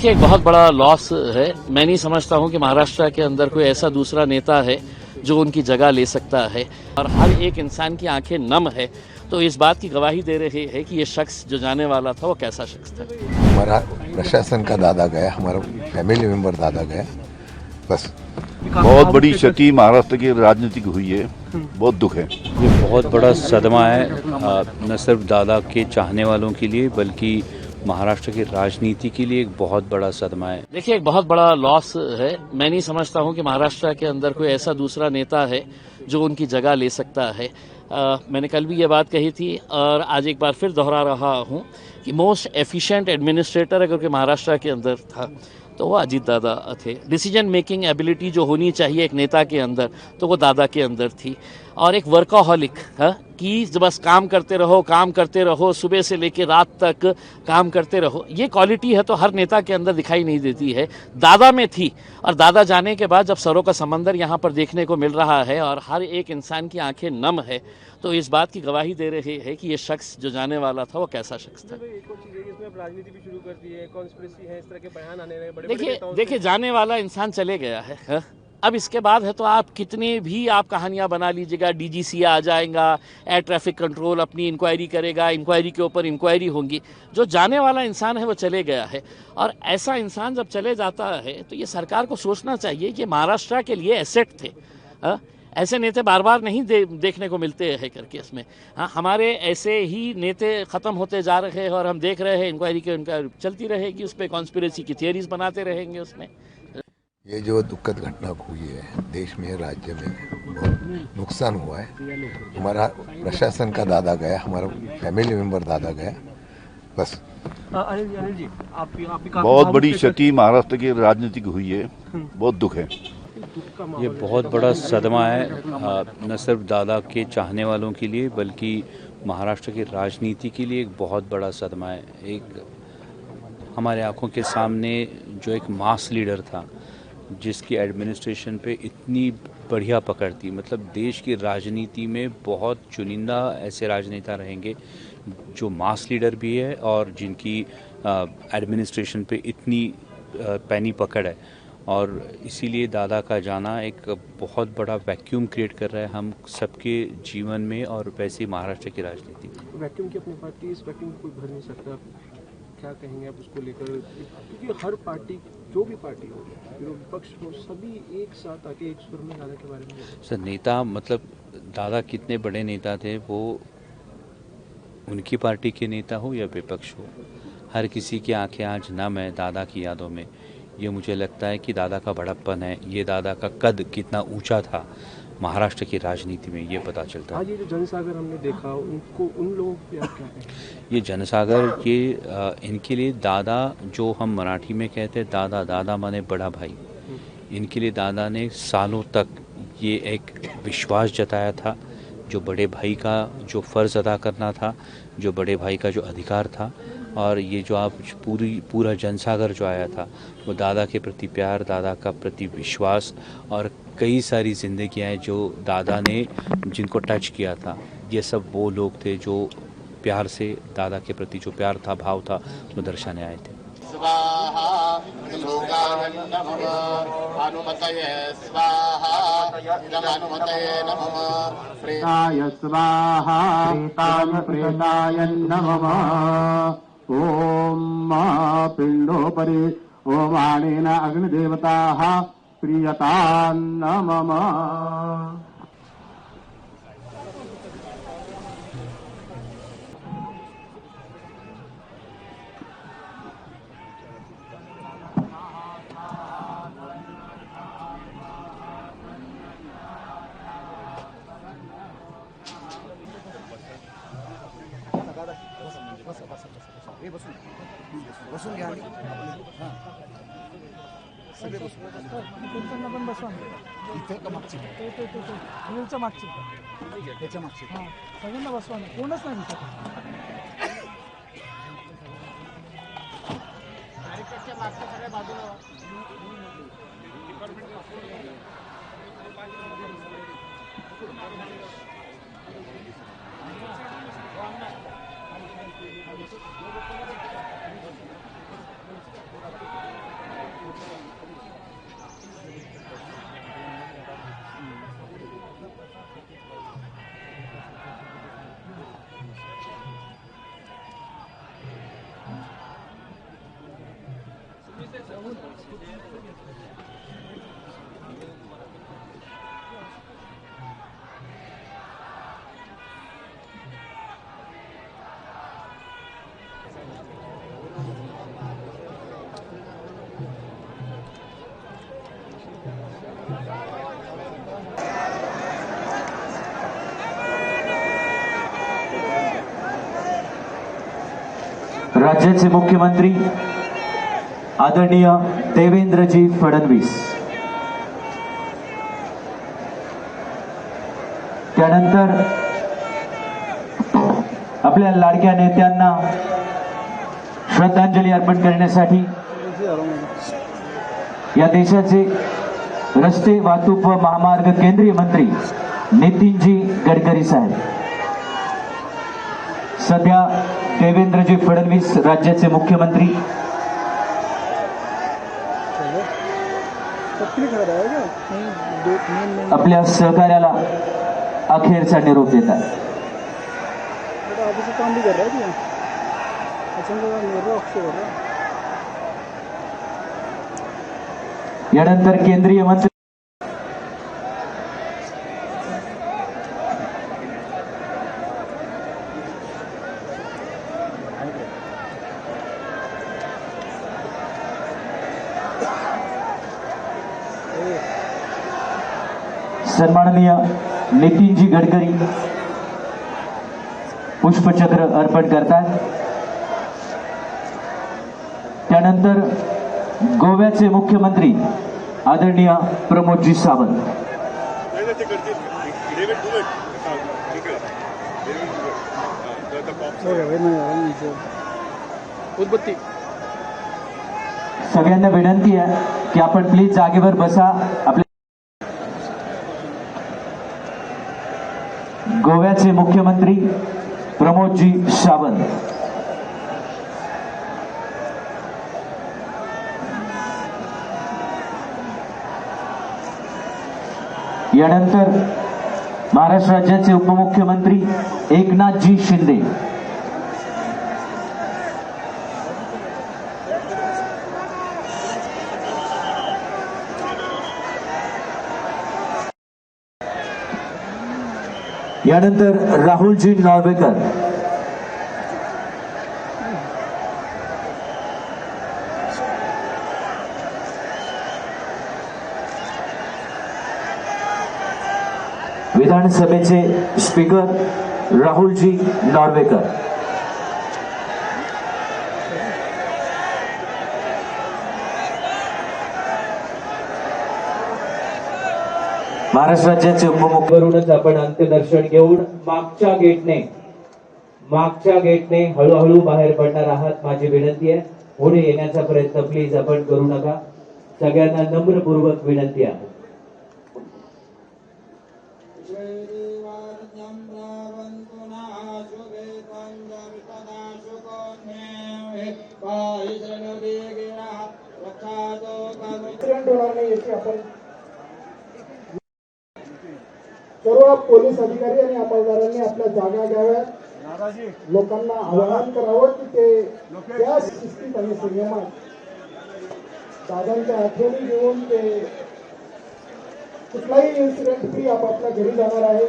देखिए एक बहुत बड़ा लॉस है। मैं नहीं समझता हूं कि महाराष्ट्र के अंदर कोई ऐसा दूसरा नेता है जो उनकी जगह ले सकता है और हर एक इंसान की आंखें नम है तो इस बात की गवाही दे रही है कि ये शख्स जो जाने वाला था वो कैसा शख्स था। हमारा प्रशासन का दादा गया, हमारा फैमिली मेंबर दादा गया, बस। बहुत बड़ी क्षति महाराष्ट्र की राजनीति की हुई है, बहुत दुख है। ये बहुत बड़ा सदमा है, न सिर्फ दादा के चाहने वालों के लिए बल्कि महाराष्ट्र की राजनीति के लिए एक बहुत बड़ा सदमा है। देखिए एक बहुत बड़ा लॉस है। मैं नहीं समझता हूं कि महाराष्ट्र के अंदर कोई ऐसा दूसरा नेता है जो उनकी जगह ले सकता है। मैंने कल भी ये बात कही थी और आज एक बार फिर दोहरा रहा हूं कि मोस्ट एफिशिएंट एडमिनिस्ट्रेटर अगर कोई महाराष्ट्र के अंदर था तो वो अजीत दादा थे। डिसीजन मेकिंग एबिलिटी जो होनी चाहिए एक नेता के अंदर तो वो दादा के अंदर थी। और एक वर्काहॉलिक कि बस काम करते रहो सुबह से लेकर रात तक काम करते रहो, ये क्वालिटी है तो हर नेता के अंदर दिखाई नहीं देती है, दादा में थी। और दादा जाने के बाद जब सरों का समंदर यहाँ पर देखने को मिल रहा है और हर एक इंसान की आंखें नम है तो इस बात की गवाही दे रही है कि ये शख्स जो जाने वाला था वो कैसा शख्स था। एक और चीज़ है, इसमें अब राजनीति भी शुरू कर दी है, कॉन्स्पिरेसी है, इस तरह के बयान आने लगे बड़े देखिए जाने वाला इंसान चले गया है। अब इसके बाद है तो आप कितने भी आप कहानियां बना लीजिएगा, डीजीसी आ जाएगा, एयर ट्रैफिक कंट्रोल अपनी इंक्वायरी करेगा, इंक्वायरी के ऊपर इंक्वायरी होंगी। जो जाने वाला इंसान है वो चले गया है और ऐसा इंसान जब चले जाता है तो ये सरकार को सोचना चाहिए कि महाराष्ट्र के लिए एसेट थे। ऐसे नेता बार बार नहीं देखने को मिलते हैं करके इसमें। हाँ, हमारे ऐसे ही नेता ख़त्म होते जा रहे हैं और हम देख रहे हैं इंक्वायरी चलती रहेगी, उस पर कॉन्स्पिरेसी की थियरीज बनाते रहेंगे उसमें। ये जो दुखद घटना हुई है देश में, राज्य में, बहुत नुकसान हुआ है। हमारा प्रशासन का दादा गया, हमारा फैमिली मेंबर दादा गया, बस। अनिल जी, आप बहुत बड़ी क्षति महाराष्ट्र की राजनीति की हुई है, बहुत दुख है। ये बहुत बड़ा सदमा है, न सिर्फ दादा के चाहने वालों के लिए बल्कि महाराष्ट्र की राजनीति के लिए एक बहुत बड़ा सदमा है। एक हमारे आंखों के सामने जो एक मास लीडर था जिसकी एडमिनिस्ट्रेशन पे इतनी बढ़िया पकड़ थी, मतलब देश की राजनीति में बहुत चुनिंदा ऐसे राजनेता रहेंगे जो मास लीडर भी है और जिनकी एडमिनिस्ट्रेशन पे इतनी पैनी पकड़ है। और इसीलिए दादा का जाना एक बहुत बड़ा वैक्यूम क्रिएट कर रहा है हम सबके जीवन में और वैसे ही महाराष्ट्र की राजनीति में। वैक्यूम की अपनी पार्टी, इस वैक्यूम को कोई भर नहीं सकता, क्या कहेंगे आप उसको लेकर? क्योंकि हर पार्टी, जो भी पार्टी हो, विपक्ष हो, सभी एक साथ आके एक सुर में दादा के बारे में सर नेता, मतलब दादा कितने बड़े नेता थे, वो उनकी पार्टी के नेता हो या विपक्ष हो, हर किसी की आंखें आज नम है दादा की यादों में। ये मुझे लगता है कि दादा का बड़प्पन है, ये दादा का कद कितना ऊंचा था महाराष्ट्र की राजनीति में, ये पता चलता है। आज ये जो जनसागर हमने देखा, उनको, उन लोगों पे आप क्या कहें? ये जनसागर, ये इनके लिए दादा, जो हम मराठी में कहते हैं दादा, दादा माने बड़ा भाई, इनके लिए दादा ने सालों तक ये एक विश्वास जताया था, जो बड़े भाई का जो फ़र्ज़ अदा करना था, जो बड़े भाई का जो अधिकार था। और ये जो आप पूरा जनसागर जो आया था वो दादा के प्रति प्यार, दादा का प्रति विश्वास और कई सारी जिंदगियाँ जो दादा ने जिनको टच किया था, ये सब वो लोग थे जो प्यार से दादा के प्रति जो प्यार था, भाव था, वो दर्शाने आए थे। स्वाहा लोकानन्दमः हनुमतये स्वाहा इदमनुमतये नमः प्रेताय स्वाहा प्रेताय नमः ॐ पिण्डोपरि ओमानेन अग्निदेवताः प्रीयतां नमः। बसून घ्या सगळे बसून पण बसवा इथे का मागची व्हीलच्या मागची त्याच्या मागची हां सगळ्यांना बसवा ना, कोणच नाही मागच्या सगळ्या बाजूला राज्याचे मुख्यमंत्री आदरणीय देवेंद्रजी फडणवीस, त्यानंतर आपल्या लाडक्या नेत्यांना श्रद्धांजली अर्पण करण्यासाठी या देशाचे रस्ते वाहतूक व महामार्ग केंद्रीय मंत्री नितीनजी गडकरी साहेब, सध्या देवेंद्रजी फडणवीस राज्याचे मुख्यमंत्री आपल्या सहकार्याला अखेरचा निरोप देतात. काम भी कर रहा है क्या? यानंतर केंद्रीय मंत्री सन्माननीय नितीनजी गडकरी पुष्पचक्र अर्पण करतात. त्यानंतर गोव्याचे मुख्यमंत्री आदरणीय प्रमोदजी सावंत, उदबत्ती सगळ्यांना विनंती आहे की आपण प्लीज जागेवर बसा. आपल्या गोव्याचे मुख्यमंत्री प्रमोदजी सावंत, यानंतर महाराष्ट्र राज्याचे उपमुख्यमंत्री एकनाथजी शिंदे, यानंतर राहुलजी नॉर्वेकर, विधानसभेचे स्पीकर राहुलजी नॉर्वेकर, महाराष्ट्र राज्याचे उपमुख्यमंत्री आपण अंत्यदर्शन घेऊन मागच्या गेटने हळूहळू बाहेर पडणार आहात. माझी विनंती आहे, पुढे येण्याचा प्रयत्न प्लीज आपण करू नका. सगळ्यांना नम्रपूर्वक विनंती आहे. सर्व पोलीस अधिकारी आणि अंमलदारांनी आपल्या जागा घ्याव्यात. लोकांना आवाहन करावं की ते त्या शिस्तीत आणि संयमात दादांच्या आठवणी घेऊन ते कुठलाही इन्सिडेंट फ्री आपापल्या घरी जाणार आहे.